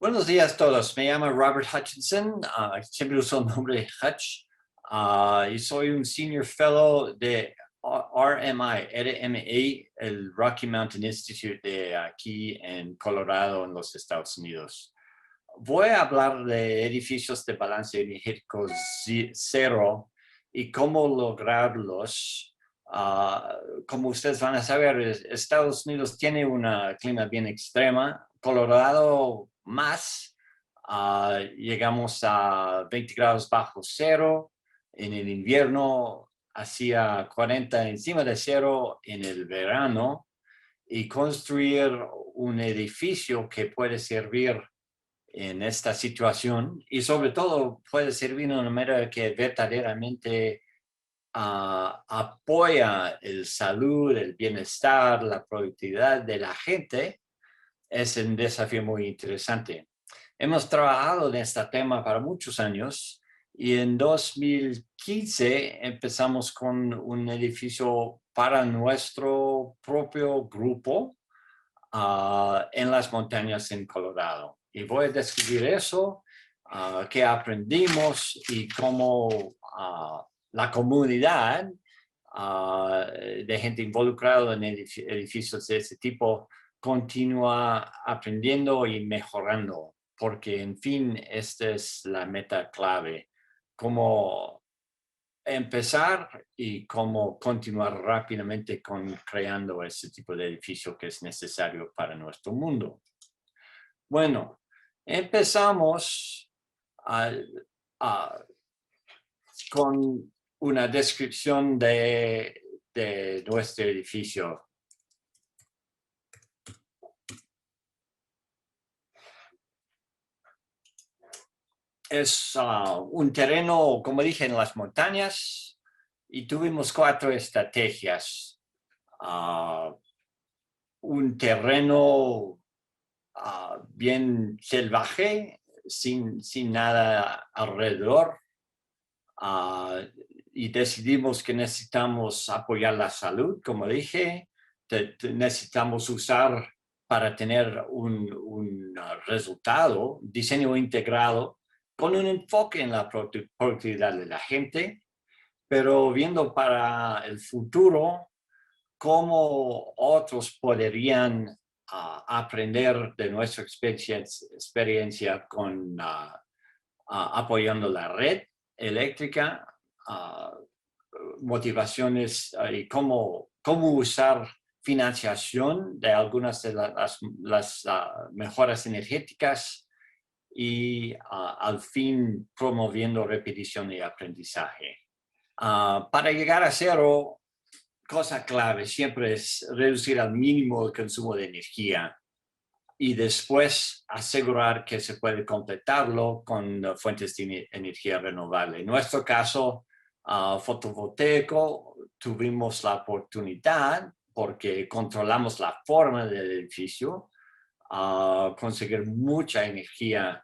Buenos días a todos. Me llamo Robert Hutchinson. Siempre uso el nombre Hutch. Y soy un Senior Fellow de RMI, el Rocky Mountain Institute de aquí en Colorado, en los Estados Unidos. Voy a hablar de edificios de balance energético cero y cómo lograrlos. Como ustedes van a saber, Estados Unidos tiene un clima bien extrema. Colorado más. Llegamos a 20 grados bajo cero. En el invierno hacía 40 encima de cero en el verano. Y construir un edificio que puede servir en esta situación y sobre todo puede servir de una manera que verdaderamente apoya el salud, el bienestar, la productividad de la gente, es un desafío muy interesante. Hemos trabajado en este tema para muchos años y en 2015 empezamos con un edificio para nuestro propio grupo en las montañas en Colorado. Y voy a describir eso, qué aprendimos y cómo la comunidad de gente involucrada en edificios de ese tipo continúa aprendiendo y mejorando, porque en fin, esta es la meta clave, cómo empezar y cómo continuar rápidamente con creando ese tipo de edificio que es necesario para nuestro mundo. Bueno, empezamos con una descripción de nuestro edificio. Es un terreno, como dije, en las montañas y tuvimos 4 estrategias. Un terreno bien salvaje, sin nada alrededor. Y decidimos que necesitamos apoyar la salud, como dije. Necesitamos usar para tener un resultado, diseño integrado, con un enfoque en la productividad de la gente, pero viendo para el futuro cómo otros podrían aprender de nuestra experiencia con apoyando la red eléctrica, motivaciones y cómo usar financiación de algunas de las mejoras energéticas y al fin promoviendo repetición y aprendizaje. Para llegar a cero, cosa clave siempre es reducir al mínimo el consumo de energía y después asegurar que se puede completarlo con fuentes de energía renovable. En nuestro caso, fotovoltaico, tuvimos la oportunidad, porque controlamos la forma del edificio, conseguir mucha energía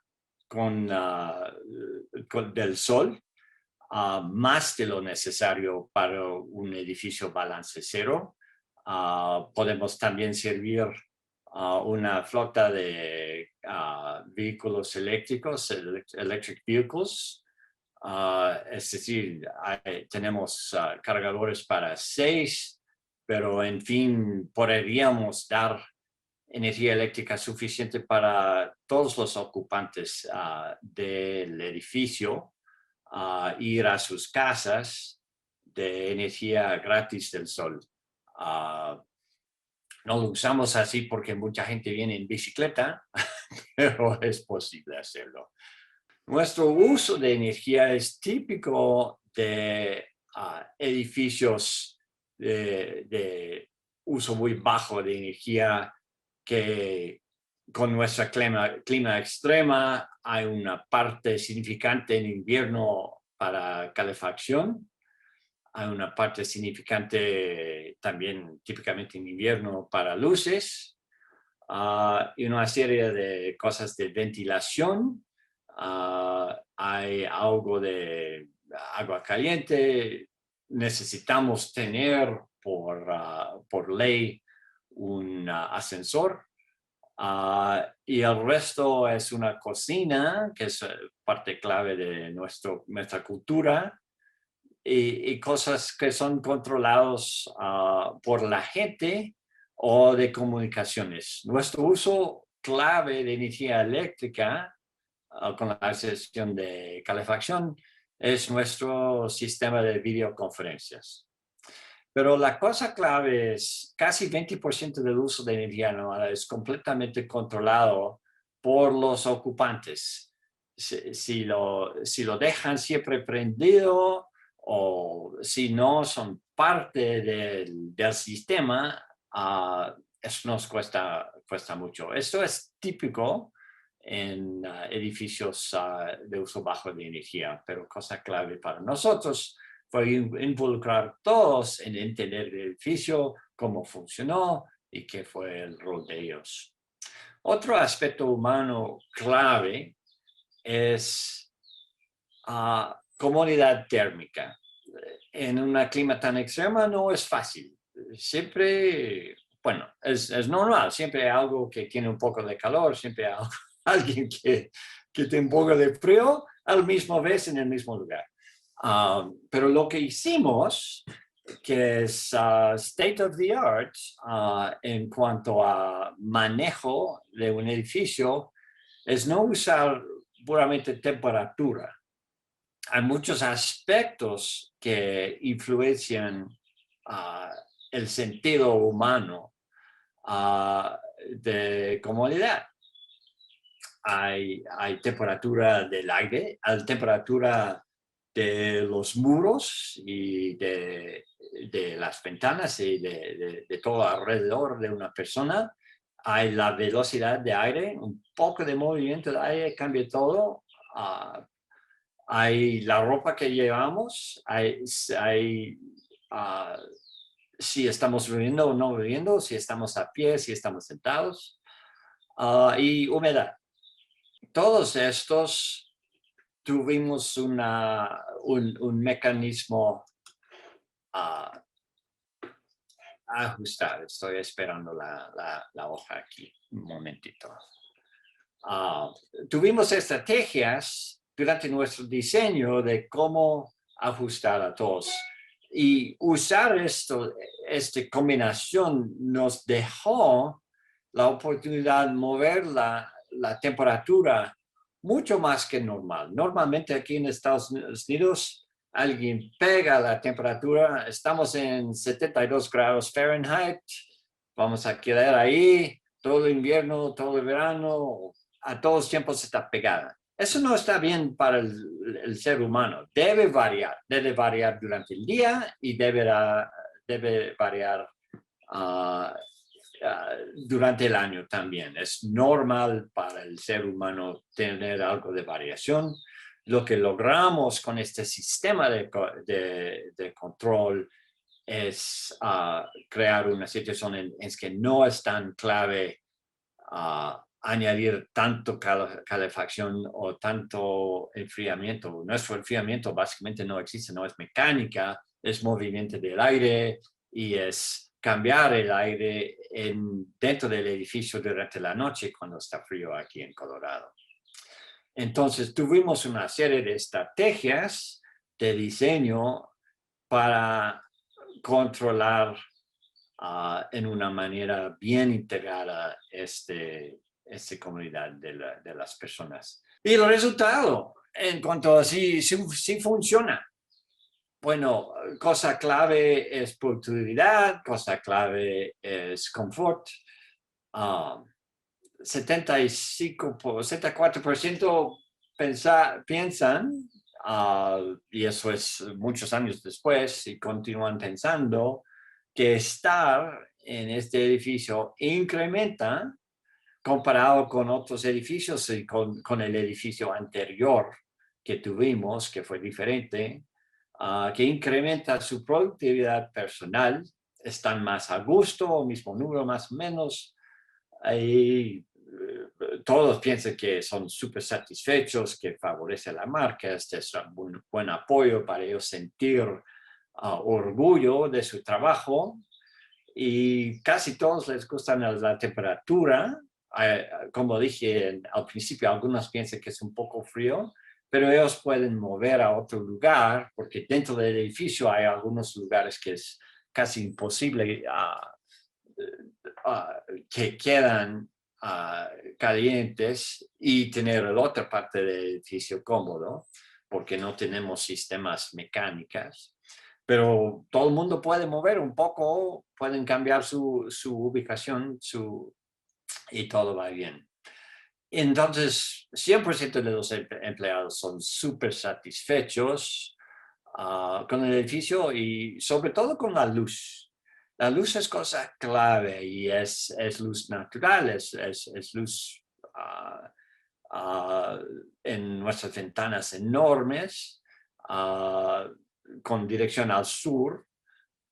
del sol, más de lo necesario para un edificio balance cero. Podemos también servir una flota de vehículos eléctricos, electric vehicles. Es decir, tenemos cargadores para 6, pero en fin, podríamos dar energía eléctrica suficiente para todos los ocupantes del edificio, ir a sus casas de energía gratis del sol. No lo usamos así porque mucha gente viene en bicicleta, pero es posible hacerlo. Nuestro uso de energía es típico de edificios de uso muy bajo de energía, que con nuestra clima extrema hay una parte significante en invierno para calefacción. Hay una parte significante también típicamente en invierno para luces, y una serie de cosas de ventilación. Hay algo de agua caliente. Necesitamos tener por ley un ascensor Y el resto es una cocina, que es parte clave de nuestra cultura, y cosas que son controlados por la gente o de comunicaciones. Nuestro uso clave de energía eléctrica, con la excepción de calefacción, es nuestro sistema de videoconferencias. Pero la cosa clave es casi 20% del uso de energía anual es completamente controlado por los ocupantes. Si lo dejan siempre prendido o si no son parte del sistema, eso nos cuesta mucho. Esto es típico en edificios de uso bajo de energía, pero cosa clave para nosotros fue involucrar todos en entender el edificio, cómo funcionó y qué fue el rol de ellos. Otro aspecto humano clave es comodidad térmica. En un clima tan extremo no es fácil. Siempre, bueno, es normal, siempre hay algo que tiene un poco de calor, siempre hay alguien que tiene un poco de frío, al mismo vez en el mismo lugar. Pero lo que hicimos, que es state of the art en cuanto a manejo de un edificio, es no usar puramente temperatura. Hay muchos aspectos que influencian el sentido humano de comodidad. Hay temperatura del aire, hay temperatura de los muros y de las ventanas y de todo alrededor de una persona. Hay la velocidad de aire, un poco de movimiento de aire cambia todo. Hay la ropa que llevamos, si estamos bebiendo o no bebiendo, si estamos a pie, si estamos sentados, y humedad. Todos estos tuvimos un mecanismo a ajustar. Estoy esperando la hoja aquí, un momentito. Tuvimos estrategias durante nuestro diseño de cómo ajustar a todos. Y usar esta combinación nos dejó la oportunidad de mover la temperatura mucho más que normal. Normalmente aquí en Estados Unidos alguien pega la temperatura, estamos en 72 grados Fahrenheit, vamos a quedar ahí todo el invierno, todo el verano, a todos tiempos está pegada. Eso no está bien para el ser humano. Debe variar durante el día y debe variar durante el año también. Es normal para el ser humano tener algo de variación. Lo que logramos con este sistema de control es crear una situación en que no es tan clave añadir tanto calefacción o tanto enfriamiento. Nuestro enfriamiento básicamente no existe, no es mecánica, es movimiento del aire y es cambiar el aire dentro del edificio durante la noche cuando está frío aquí en Colorado. Entonces tuvimos una serie de estrategias de diseño para controlar en una manera bien integrada esta comunidad de las personas. Y el resultado, en cuanto a si funciona. Bueno, cosa clave es productividad, cosa clave es confort. 74% piensan, y eso es muchos años después, y continúan pensando, que estar en este edificio incrementa comparado con otros edificios y con el edificio anterior que tuvimos, que fue diferente, que incrementa su productividad personal, están más a gusto, mismo número más o menos, y todos piensan que son súper satisfechos, que favorece la marca, este es un buen apoyo para ellos sentir orgullo de su trabajo, y casi todos les gusta la temperatura, como dije al principio, algunos piensan que es un poco frío, pero ellos pueden mover a otro lugar, porque dentro del edificio hay algunos lugares que es casi imposible que quedan calientes y tener la otra parte del edificio cómodo, porque no tenemos sistemas mecánicos. Pero todo el mundo puede mover un poco, pueden cambiar su ubicación y todo va bien. Entonces, 100% de los empleados son súper satisfechos con el edificio y sobre todo con la luz. La luz es cosa clave y es luz natural, es luz en nuestras ventanas enormes con dirección al sur.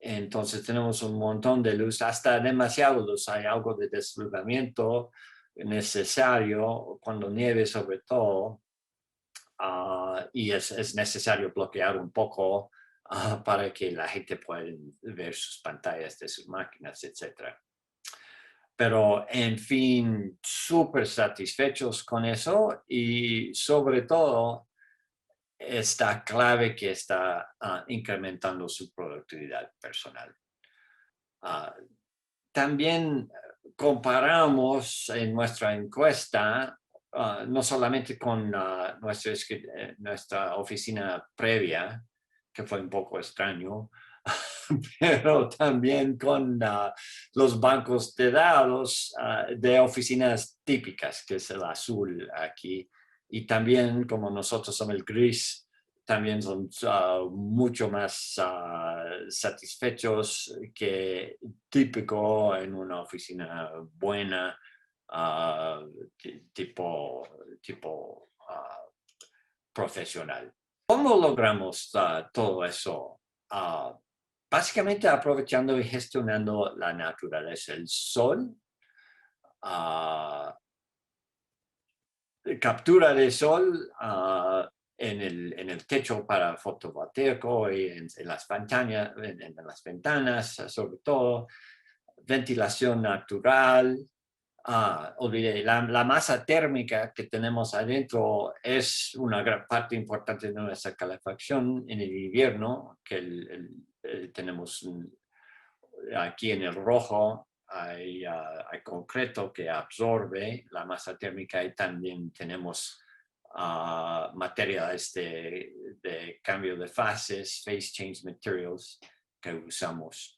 Entonces tenemos un montón de luz, hasta demasiado luz. Hay algo de deslumbramiento necesario cuando nieve sobre todo. Y es necesario bloquear un poco para que la gente pueda ver sus pantallas de sus máquinas, etc. Pero, en fin, súper satisfechos con eso y sobre todo está clave que está incrementando su productividad personal. También comparamos en nuestra encuesta no solamente con nuestra oficina previa, que fue un poco extraño, pero también con los bancos de datos de oficinas típicas, que es el azul aquí, y también como nosotros somos el gris, también son mucho más satisfechos que típico en una oficina buena, tipo profesional. ¿Cómo logramos todo eso? Básicamente aprovechando y gestionando la naturaleza, el sol, captura de sol en el techo para fotovoltaico y en las ventanas, sobre todo, ventilación natural. Olvidé, la masa térmica que tenemos adentro es una gran parte importante de nuestra calefacción en el invierno, que tenemos aquí en el rojo. Hay concreto que absorbe la masa térmica y también tenemos materiales de cambio de fases, phase change materials, que usamos.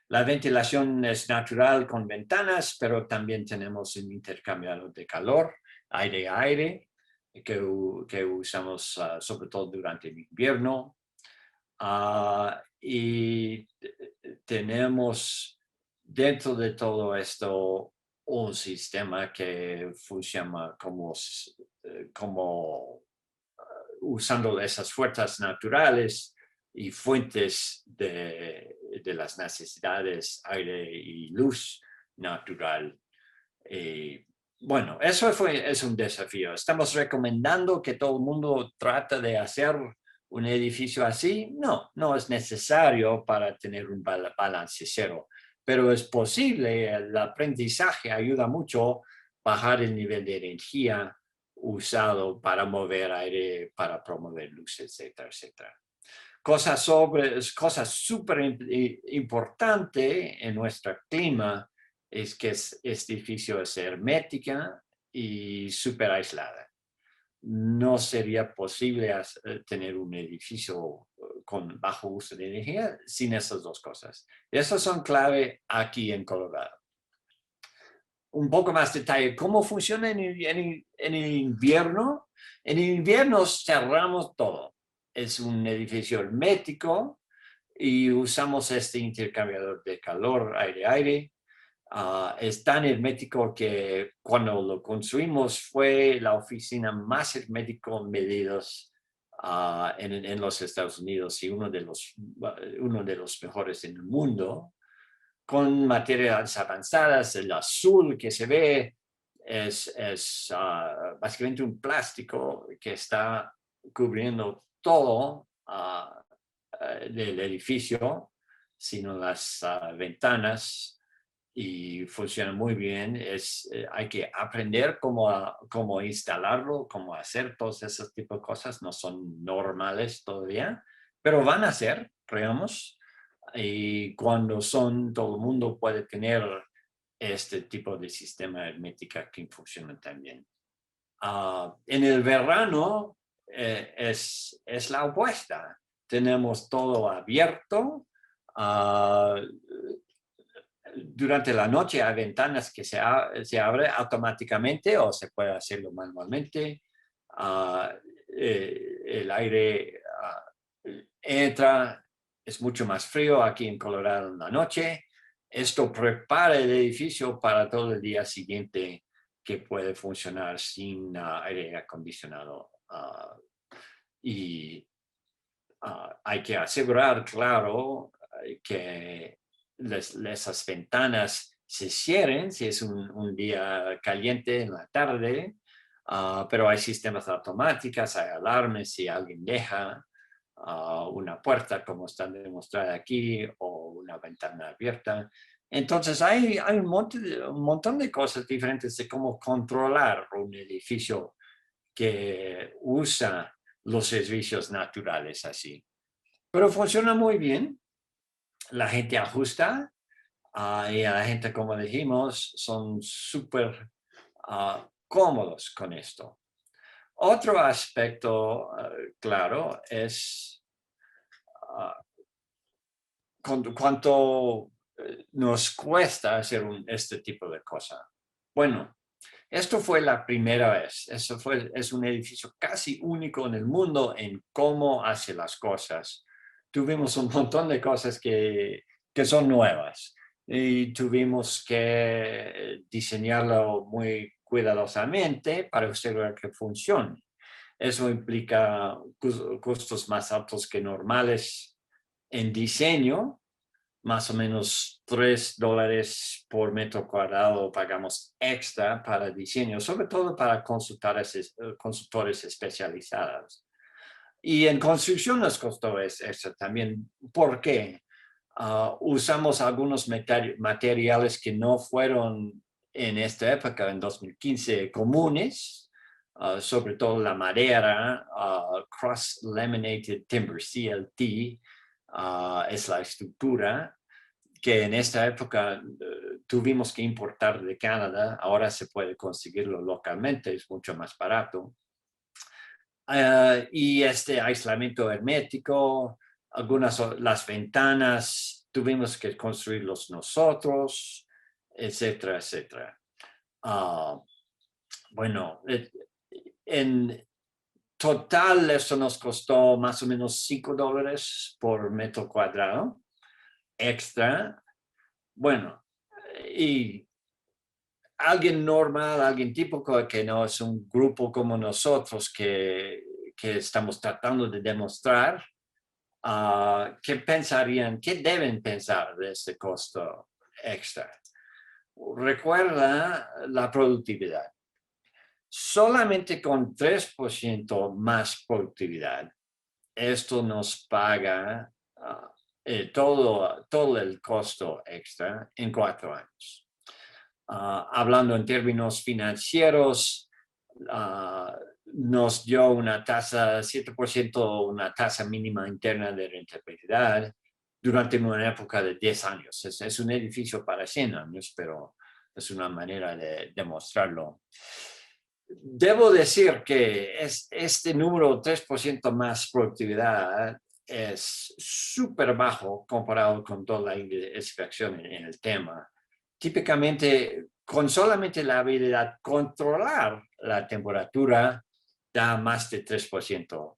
La ventilación es natural con ventanas, pero también tenemos un intercambiador de calor, aire-aire, que usamos sobre todo durante el invierno. Y tenemos dentro de todo esto un sistema que funciona como usando esas fuerzas naturales y fuentes de las necesidades, aire y luz natural. Bueno, eso es un desafío. Estamos recomendando que todo el mundo trate de hacer un edificio así. No, no es necesario para tener un balance cero, pero es posible. El aprendizaje ayuda mucho a bajar el nivel de energía usado para mover aire, para promover luz, etcétera, etcétera. Cosas súper importante en nuestro clima es que este edificio es hermética y súper aislada. No sería posible tener un edificio con bajo uso de energía sin esas dos cosas. Esas son clave aquí en Colorado. Un poco más detalle, ¿cómo funciona en el invierno? En el invierno cerramos todo. Es un edificio hermético y usamos este intercambiador de calor, aire-aire. Es tan hermético que cuando lo construimos fue la oficina más hermética medidos en los Estados Unidos y uno de los mejores en el mundo, con materiales avanzadas. El azul que se ve es básicamente un plástico que está cubriendo todo del edificio, sino las ventanas y funciona muy bien. Hay que aprender cómo instalarlo, cómo hacer todos esos tipos de cosas. No son normales todavía, pero van a ser, creamos. Y cuando todo el mundo puede tener este tipo de sistema hermético que funciona también. En el verano es la opuesta. Tenemos todo abierto. Uh, Durante la noche hay ventanas que se abren automáticamente o se puede hacerlo manualmente. El aire entra, es mucho más frío aquí en Colorado en la noche. Esto prepara el edificio para todo el día siguiente que puede funcionar sin aire acondicionado. Y hay que asegurar, claro, que esas ventanas se cierren si es un día caliente en la tarde, pero hay sistemas automáticos, hay alarmes si alguien deja una puerta como está demostrada aquí o una ventana abierta. Entonces hay un montón de cosas diferentes de cómo controlar un edificio que usa los servicios naturales así. Pero funciona muy bien. La gente ajusta y a la gente, como dijimos, son súper cómodos con esto. Otro aspecto, claro, es cuánto nos cuesta hacer este tipo de cosa. Bueno, esto fue la primera vez. Es un edificio casi único en el mundo en cómo hace las cosas. Tuvimos un montón de cosas que son nuevas y tuvimos que diseñarlo muy cuidadosamente para asegurar que funcione. Eso implica costos más altos que normales en diseño, más o menos $3 por metro cuadrado pagamos extra para diseño, sobre todo para consultores especializados. Y en construcción nos costó eso también. ¿Por qué? Usamos algunos materiales que no fueron en esta época, en 2015, comunes, sobre todo la madera, cross-laminated timber, CLT, es la estructura que en esta época tuvimos que importar de Canadá. Ahora se puede conseguirlo localmente, es mucho más barato. Y este aislamiento hermético, las ventanas tuvimos que construirlos nosotros, etcétera, etcétera. Bueno, en total esto nos costó más o menos $5 por metro cuadrado extra. Bueno, y alguien normal, alguien típico que no es un grupo como nosotros que estamos tratando de demostrar, ¿qué pensarían, qué deben pensar de este costo extra? Recuerda la productividad. Solamente con 3% más productividad, esto nos paga todo el costo extra en 4 años. Hablando en términos financieros, nos dio una tasa, 7%, una tasa mínima interna de rentabilidad durante una época de 10 años. Es un edificio para 100 años, pero es una manera de demostrarlo. Debo decir que este número, 3% más productividad, es súper bajo comparado con toda la extracción en el tema. Típicamente, con solamente la habilidad de controlar la temperatura, da más de 3%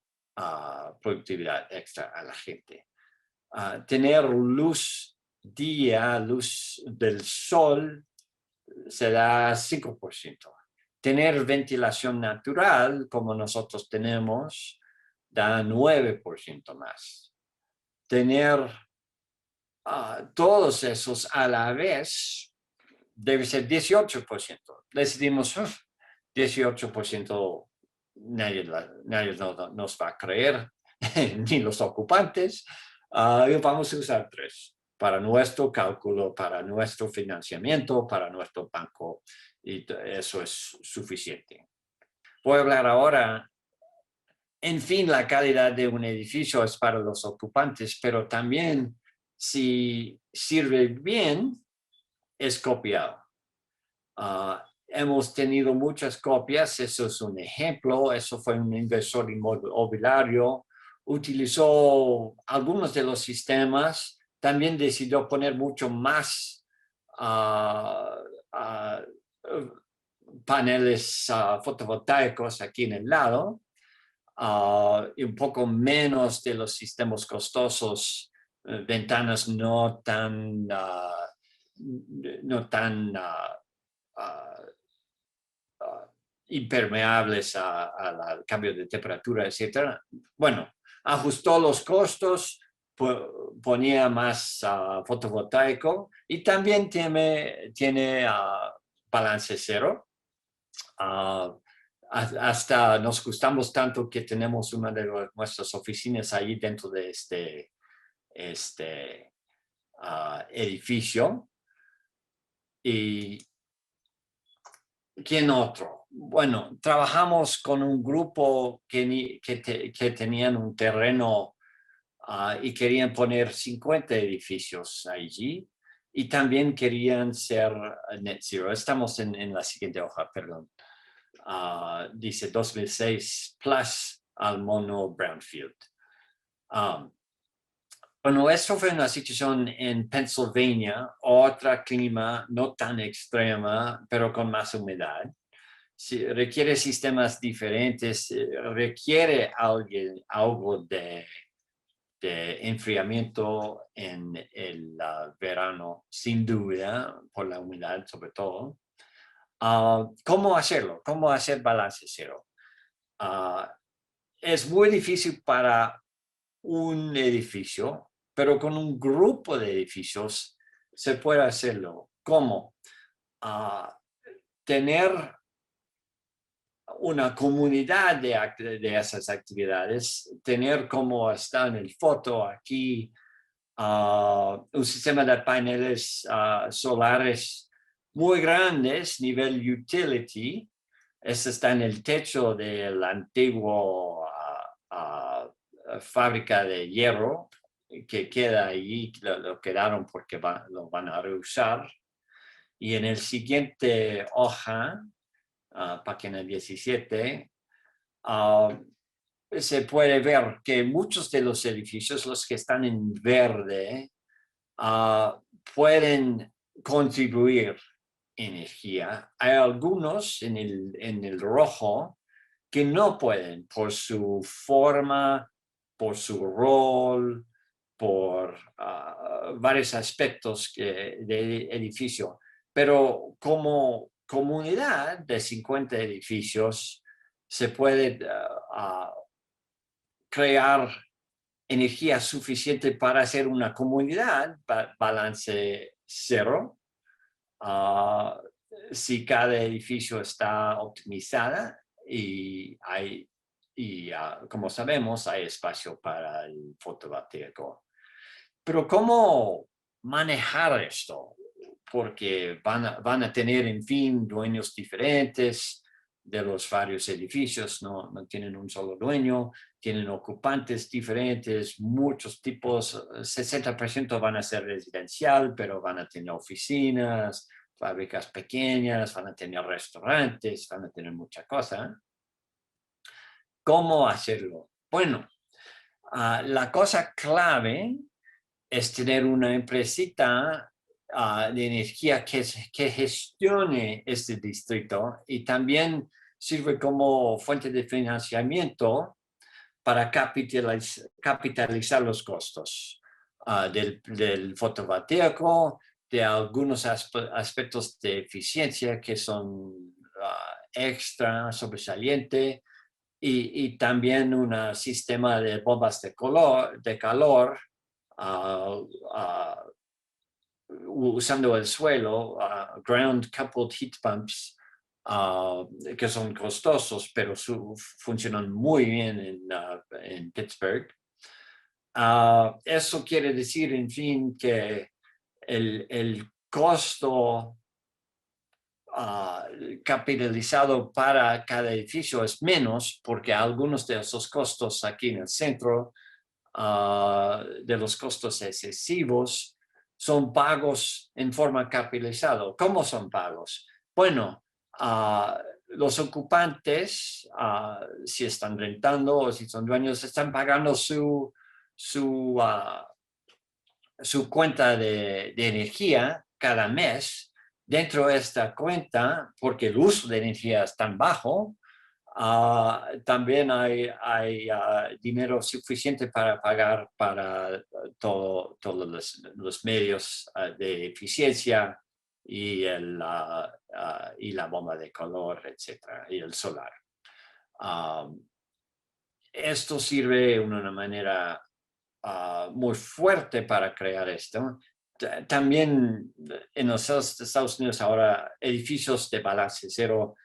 productividad extra a la gente. Tener luz del sol, se da 5%. Tener ventilación natural, como nosotros tenemos, da 9% más. Tener todos esos a la vez debe ser 18%. Decidimos 18%, nadie nos va a creer, ni los ocupantes, y vamos a usar 3. para nuestro cálculo, para nuestro financiamiento, para nuestro banco, y eso es suficiente. Voy a hablar ahora, en fin, la calidad de un edificio es para los ocupantes, pero también si sirve bien, es copiado. Hemos tenido muchas copias, eso es un ejemplo, eso fue un inversor inmobiliario, utilizó algunos de los sistemas, también decidió poner mucho más uh, uh, paneles fotovoltaicos aquí en el lado y un poco menos de los sistemas costosos, ventanas no tan impermeables al cambio de temperatura, etcétera. Bueno, ajustó los costos, ponía más fotovoltaico y también tiene balance cero. Hasta nos gustamos tanto que tenemos una de nuestras oficinas ahí dentro de este edificio. Y ¿quién otro? Bueno, trabajamos con un grupo que tenían un terreno y querían poner 50 edificios allí y también querían ser net zero. Estamos en la siguiente hoja, perdón. Dice 2006 plus al mono brownfield. Bueno, esto fue una situación en Pennsylvania, otra clima no tan extrema, pero con más humedad. Sí, requiere sistemas diferentes, requiere algo de enfriamiento en el verano, sin duda, por la humedad sobre todo. ¿Cómo hacerlo? ¿Cómo hacer balance cero? Es muy difícil para un edificio, pero con un grupo de edificios se puede hacerlo. ¿Cómo? Tener una comunidad de esas actividades, tener como está en el foto aquí, un sistema de paneles solares muy grandes, nivel utility. Este está en el techo del antiguo fábrica de hierro que queda ahí, lo quedaron porque lo van a reusar. Y en el siguiente hoja, página 17, se puede ver que muchos de los edificios, los que están en verde, pueden contribuir energía. Hay algunos en el rojo que no pueden por su forma, por su rol, por varios aspectos del edificio. Pero como comunidad de 50 edificios, se puede crear energía suficiente para hacer una comunidad balance cero. Si cada edificio está optimizada y como sabemos, hay espacio para el fotovoltaico. Pero ¿cómo manejar esto? Porque van a tener, en fin, dueños diferentes de los varios edificios, no tienen un solo dueño, tienen ocupantes diferentes, muchos tipos, 60% van a ser residencial, pero van a tener oficinas, fábricas pequeñas, van a tener restaurantes, van a tener mucha cosa. ¿Cómo hacerlo? Bueno, la cosa clave es tener una empresita de energía que gestione este distrito y también sirve como fuente de financiamiento para capitalizar los costos del fotovoltaico, de algunos aspectos de eficiencia que son extra sobresaliente y también un sistema de bombas de calor usando el suelo, ground coupled heat pumps, que son costosos, pero funcionan muy bien en Pittsburgh. Eso quiere decir, en fin, que el costo capitalizado para cada edificio es menos, porque algunos de esos costos aquí en el centro, de los costos excesivos, son pagos en forma capitalizada. ¿Cómo son pagos? Bueno, los ocupantes, si están rentando o si son dueños, están pagando su cuenta de energía cada mes. Dentro de esta cuenta, porque el uso de energía es tan bajo, también hay dinero suficiente para pagar para todos los medios de eficiencia y, y la bomba de calor, etcétera, y el solar. Esto sirve de una manera muy fuerte para crear esto. También en los Estados Unidos ahora edificios de balance cero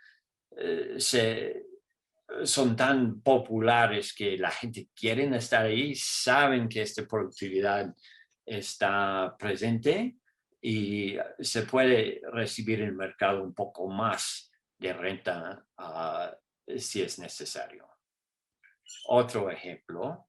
son tan populares que la gente quiere estar ahí, saben que esta productividad está presente y se puede recibir en el mercado un poco más de renta si es necesario. Otro ejemplo.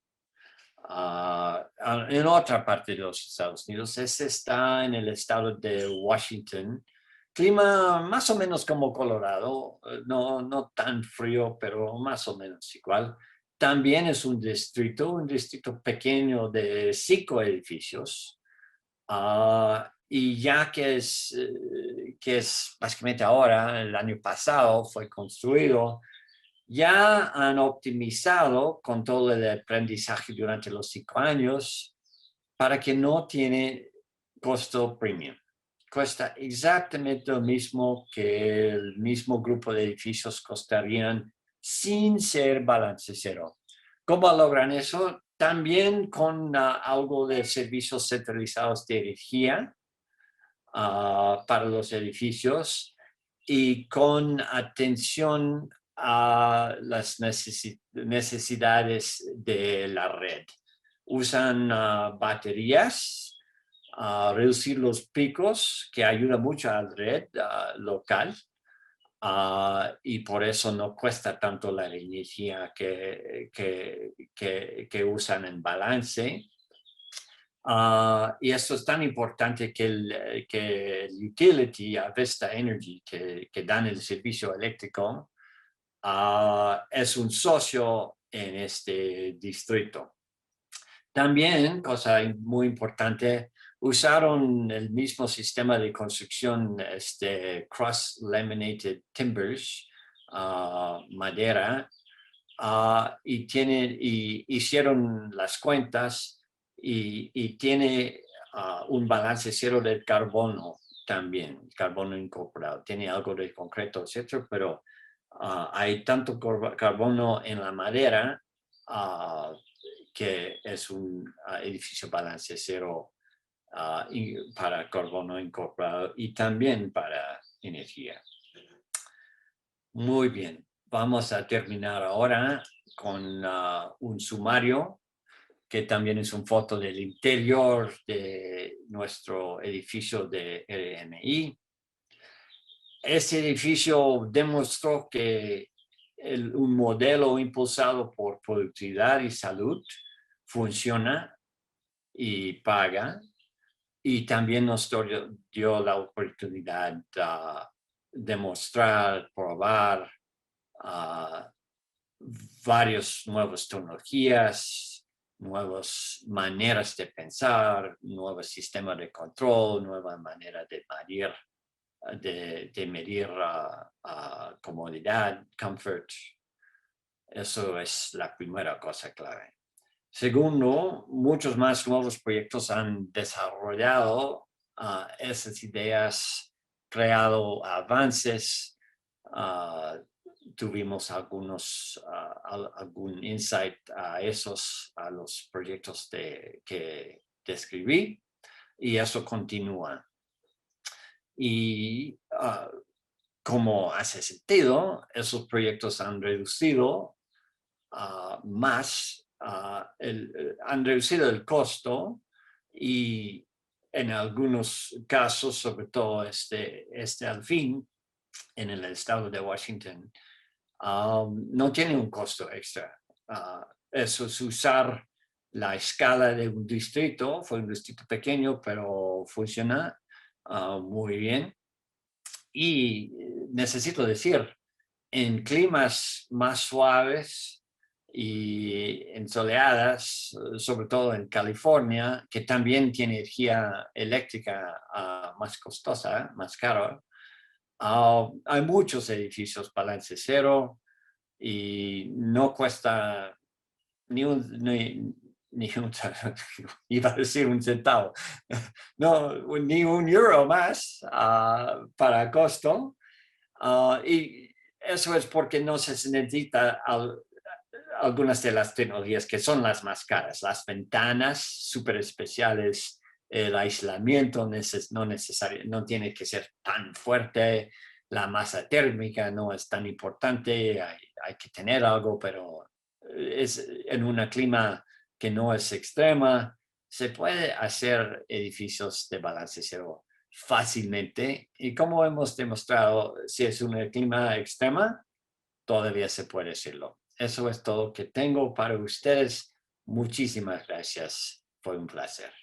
En otra parte de los Estados Unidos, este está en el estado de Washington, clima más o menos como Colorado, no tan frío, pero más o menos igual. También es un distrito pequeño de 5 edificios, y ya que es básicamente ahora, el año pasado fue construido, ya han optimizado con todo el aprendizaje durante los 5 años para que no tiene costo premium. Cuesta exactamente lo mismo que el mismo grupo de edificios costarían sin ser balance cero. ¿Cómo logran eso? También con algo de servicios centralizados de energía para los edificios y con atención a las necesidades de la red. Usan baterías, reducir los picos, que ayuda mucho a la red local, y por eso no cuesta tanto la energía que usan en balance. Y esto es tan importante que el utility, Avesta Energy, que dan el servicio eléctrico, es un socio en este distrito. También, cosa muy importante, usaron el mismo sistema de construcción, cross-laminated timbers, madera, y hicieron las cuentas y tiene un balance cero del carbono también, carbono incorporado. Tiene algo de concreto, etcétera, pero hay tanto carbono en la madera que es un edificio balance cero para carbono incorporado y también para energía. Muy bien, vamos a terminar ahora con un sumario que también es una foto del interior de nuestro edificio de RMI. Este edificio demostró que un modelo impulsado por productividad y salud funciona y paga, y también nos dio la oportunidad de demostrar, probar varias nuevas tecnologías, nuevas maneras de pensar, nuevos sistemas de control, nueva manera de medir comodidad, comfort. Eso es la primera cosa clave. Segundo, muchos más nuevos proyectos han desarrollado esas ideas, creado avances. Tuvimos algún insight a los proyectos que describí, y eso continúa. Y como hace sentido, esos proyectos han reducido más han reducido el costo y en algunos casos, sobre todo al fin, en el estado de Washington, no tiene un costo extra. Eso es usar la escala de un distrito. Fue un distrito pequeño, pero funciona muy bien. Y necesito decir, en climas más suaves y ensoleadas, sobre todo en California, que también tiene energía eléctrica más costosa, más cara, hay muchos edificios balance cero y no cuesta ni un iba a decir un centavo, no, ni un euro más para costo. Y eso es porque no se necesita algunas de las tecnologías que son las más caras. Las ventanas súper especiales, el aislamiento no tiene que ser tan fuerte, la masa térmica no es tan importante, hay que tener algo, pero es en un clima que no es extrema, se puede hacer edificios de balance cero fácilmente. Y como hemos demostrado, si es un clima extrema, todavía se puede hacerlo. Eso es todo que tengo para ustedes. Muchísimas gracias. Fue un placer.